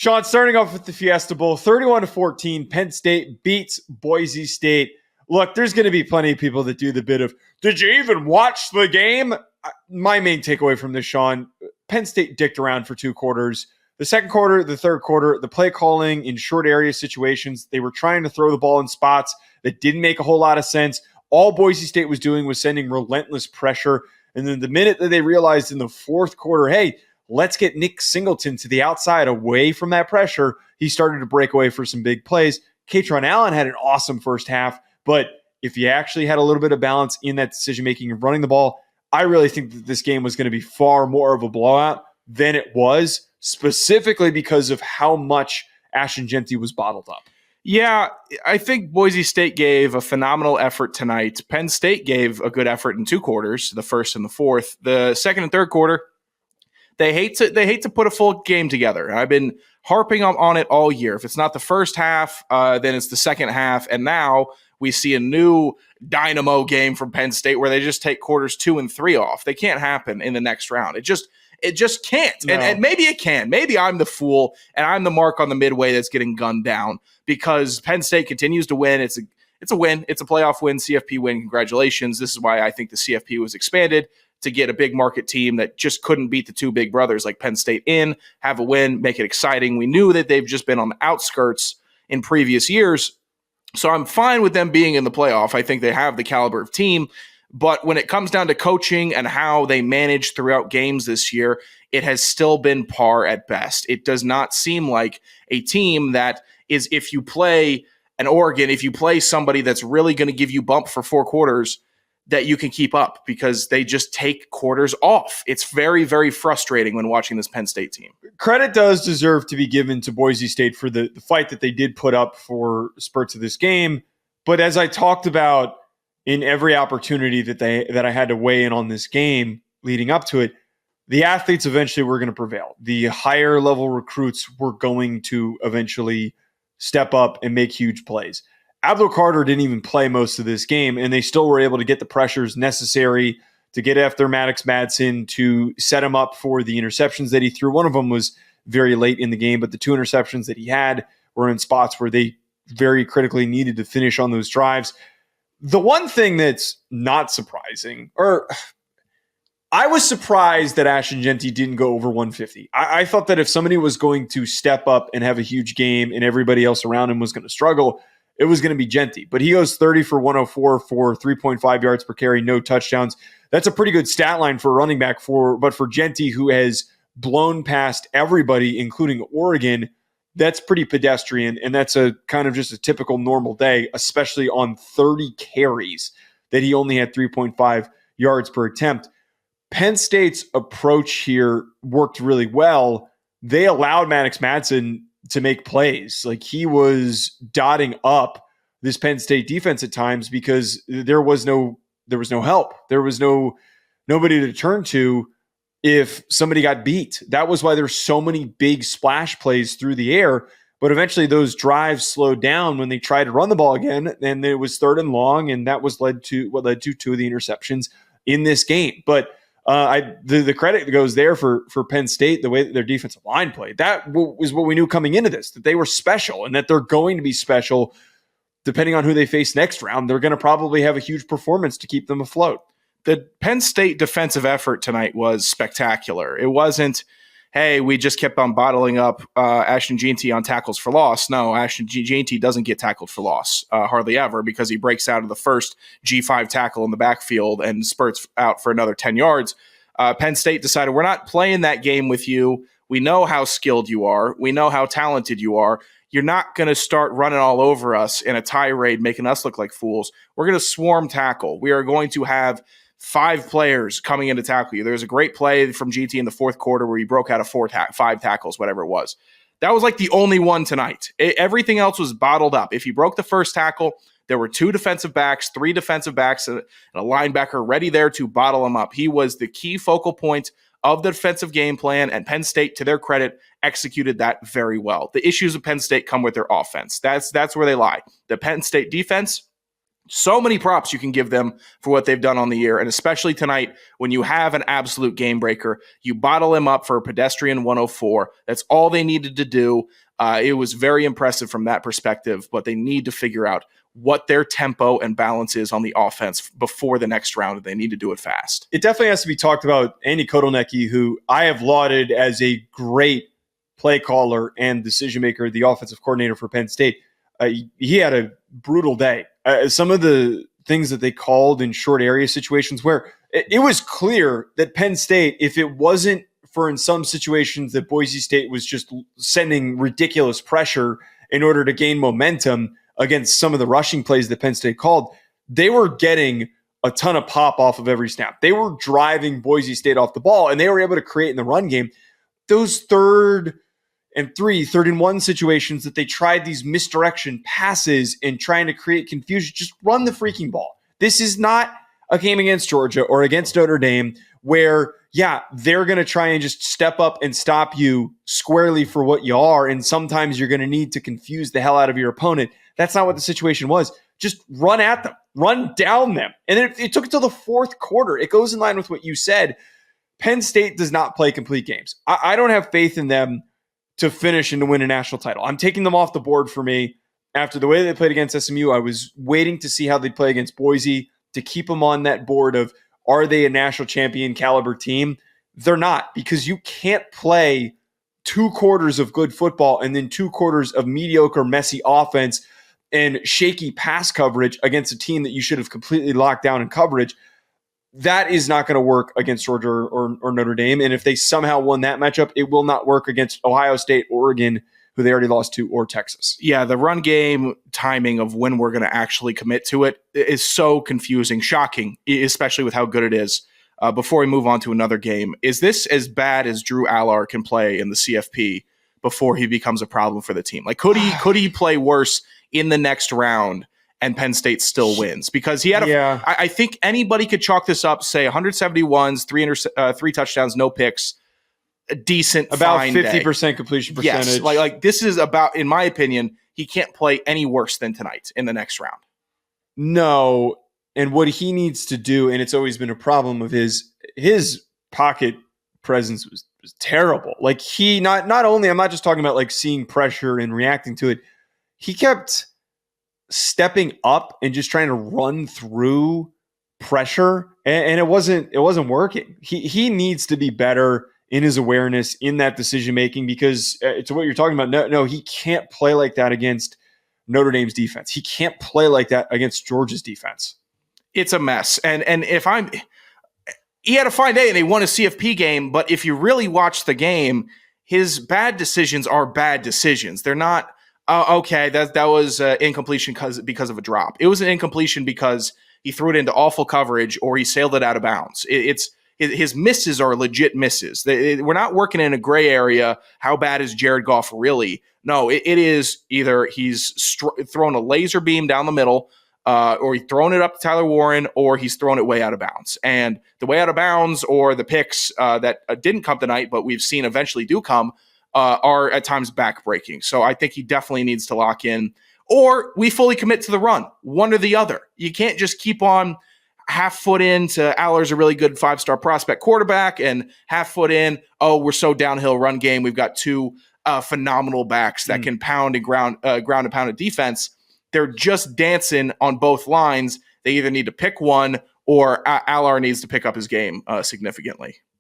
Sean, starting off with the Fiesta Bowl, 31-14, Penn State beats Boise State. Look, there's going to be plenty of people that do the bit of, did you even watch the game? My main takeaway from this, Sean, Penn State dicked around for 2 quarters. The second quarter, the third quarter, the play calling in short area situations, they were trying to throw the ball in spots that didn't make a whole lot of sense. All Boise State was doing was sending relentless pressure. And then the minute that they realized in the fourth quarter, hey, let's get Nick Singleton to the outside away from that pressure, he started to break away for some big plays. Katron Allen had an awesome first half, but if you actually had a little bit of balance in that decision-making and running the ball, I really think that this game was going to be far more of a blowout than it was, specifically because of how much Ashton Jeanty was bottled up. Yeah, I think Boise State gave a phenomenal effort tonight. Penn State gave a good effort in 2 quarters, the first and the fourth. The second and third quarter, they hate to put a full game together. I've been harping on it all year. If it's not the first half, then it's the second half. And now we see a new dynamo game from Penn State where they just take quarters 2 and 3 off. They can't happen in the next round. It just can't. No. And maybe it can. Maybe I'm the fool and I'm the mark on the midway that's getting gunned down because Penn State continues to win. It's a win. It's a playoff win, CFP win. Congratulations. This is why I think the CFP was expanded to get a big market team that just couldn't beat the 2 big brothers like Penn State have a win, make it exciting. We knew that they've just been on the outskirts in previous years. So I'm fine with them being in the playoff. I think they have the caliber of team. But when it comes down to coaching and how they manage throughout games this year, it has still been par at best. It does not seem like a team that is, if you play an Oregon, if you play somebody that's really going to give you bump for 4 quarters, that you can keep up because they just take quarters off. It's very, very frustrating when watching this Penn State team. Credit does deserve to be given to Boise State for the fight that they did put up for spurts of this game. But as I talked about in every opportunity that I had to weigh in on this game leading up to it, the athletes eventually were going to prevail. The higher level recruits were going to eventually step up and make huge plays. Abdul Carter didn't even play most of this game, and they still were able to get the pressures necessary to get after Maddox Madsen, to set him up for the interceptions that he threw. One of them was very late in the game, but the 2 interceptions that he had were in spots where they very critically needed to finish on those drives. The one thing that's not surprising, or I was surprised that Ashton Jeanty didn't go over 150. I thought that if somebody was going to step up and have a huge game and everybody else around him was going to struggle, it was going to be Jeanty. But he goes 30 for 104 for 3.5 yards per carry, no touchdowns. That's a pretty good stat line for a running back. But for Jeanty, who has blown past everybody, including Oregon, that's pretty pedestrian, and that's a kind of just a typical normal day, especially on 30 carries that he only had 3.5 yards per attempt. Penn State's approach here worked really well. They allowed Maddox Madsen to make plays. Like, he was dotting up this Penn State defense at times because there was no help. There was nobody to turn to if somebody got beat. That was why there's so many big splash plays through the air. But eventually those drives slowed down when they tried to run the ball again. And it was 3rd and long, and that was led to 2 of the interceptions in this game. But the credit goes there for Penn State, the way that their defensive line played. That was what we knew coming into this, that they were special and that they're going to be special depending on who they face next round. They're going to probably have a huge performance to keep them afloat. The Penn State defensive effort tonight was spectacular. It wasn't, hey, we just kept on bottling up Ashton Jeanty on tackles for loss. No, Ashton Jeanty doesn't get tackled for loss hardly ever, because he breaks out of the first G5 tackle in the backfield and spurts out for another 10 yards. Penn State decided, we're not playing that game with you. We know how skilled you are. We know how talented you are. You're not going to start running all over us in a tirade, making us look like fools. We're going to swarm tackle. We are going to have 5 players coming in to tackle you. There's a great play from GT in the fourth quarter where he broke out of 5 tackles, whatever it was. That was like the only one tonight. Everything else was bottled up. If he broke the first tackle, there were 2 defensive backs, 3 defensive backs, and a linebacker ready there to bottle him up. He was the key focal point of the defensive game plan, and Penn State, to their credit, executed that very well. The issues of Penn State come with their offense. That's where they lie. The Penn State defense, So many props you can give them for what they've done on the year, and especially tonight when you have an absolute game breaker. You bottle him up for a pedestrian 104. That's all they needed to do. It was very impressive from that perspective, but they need to figure out what their tempo and balance is on the offense before the next round, and they need to do it fast. It definitely has to be talked about. Andy Kotelnicki, who I have lauded as a great play caller and decision maker, the offensive coordinator for Penn State, he had a brutal day. Some of the things that they called in short area situations where it was clear that Penn State, if it wasn't for in some situations that Boise State was just sending ridiculous pressure in order to gain momentum against some of the rushing plays that Penn State called, they were getting a ton of pop off of every snap. They were driving Boise State off the ball, and they were able to create in the run game those third and 1 situations that they tried these misdirection passes and trying to create confusion. Just run the freaking ball. This is not a game against Georgia or against Notre Dame where, yeah, they're going to try and just step up and stop you squarely for what you are, and sometimes you're going to need to confuse the hell out of your opponent. That's not what the situation was. Just run at them, run down them. And it took until the fourth quarter. It goes in line with what you said. Penn State does not play complete games. I don't have faith in them to finish and to win a national title. I'm taking them off the board for me. After the way they played against SMU, I was waiting to see how they'd play against Boise to keep them on that board of, are they a national champion caliber team? They're not, because you can't play 2 quarters of good football and then 2 quarters of mediocre, messy offense and shaky pass coverage against a team that you should have completely locked down in coverage. That is not going to work against Georgia or Notre Dame. And if they somehow won that matchup, it will not work against Ohio State, Oregon, who they already lost to, or Texas. Yeah, the run game timing of when we're going to actually commit to it is so confusing, shocking, especially with how good it is. Before we move on to another game, is this as bad as Drew Allar can play in the CFP before he becomes a problem for the team? Like, could he play worse in the next round and Penn State still wins? Because he had I think anybody could chalk this up, say 171s, 3 touchdowns, no picks, a decent, about fine 50% day. completion percentage. Yes, like this is about, in my opinion, he can't play any worse than tonight in the next round. No, and what he needs to do, and it's always been a problem of his pocket presence was terrible. Like he not only, I'm not just talking about like seeing pressure and reacting to it, he kept stepping up and just trying to run through pressure, and it wasn't working. He needs to be better in his awareness, in that decision making, because to what you're talking about, no, he can't play like that against Notre Dame's defense. He can't play like that against Georgia's defense. It's a mess. And he had a fine day and they won a CFP game, but if you really watch the game, his bad decisions are bad decisions. They're not, okay, that was incompletion because of a drop. It was an incompletion because he threw it into awful coverage or he sailed it out of bounds. His misses are legit misses. We're not working in a gray area. How bad is Jared Goff really? No, it is either he's thrown a laser beam down the middle, or he's thrown it up to Tyler Warren, or he's thrown it way out of bounds. And the way out of bounds or the picks that didn't come tonight, but we've seen eventually do come, are at times backbreaking. So I think he definitely needs to lock in, or we fully commit to the run, one or the other. You can't just keep on half foot into Allar's a really good 5-star prospect quarterback and half foot in, oh, we're so downhill run game. We've got 2 phenomenal backs that can pound and ground and pound a defense. They're just dancing on both lines. They either need to pick one or Allar needs to pick up his game significantly.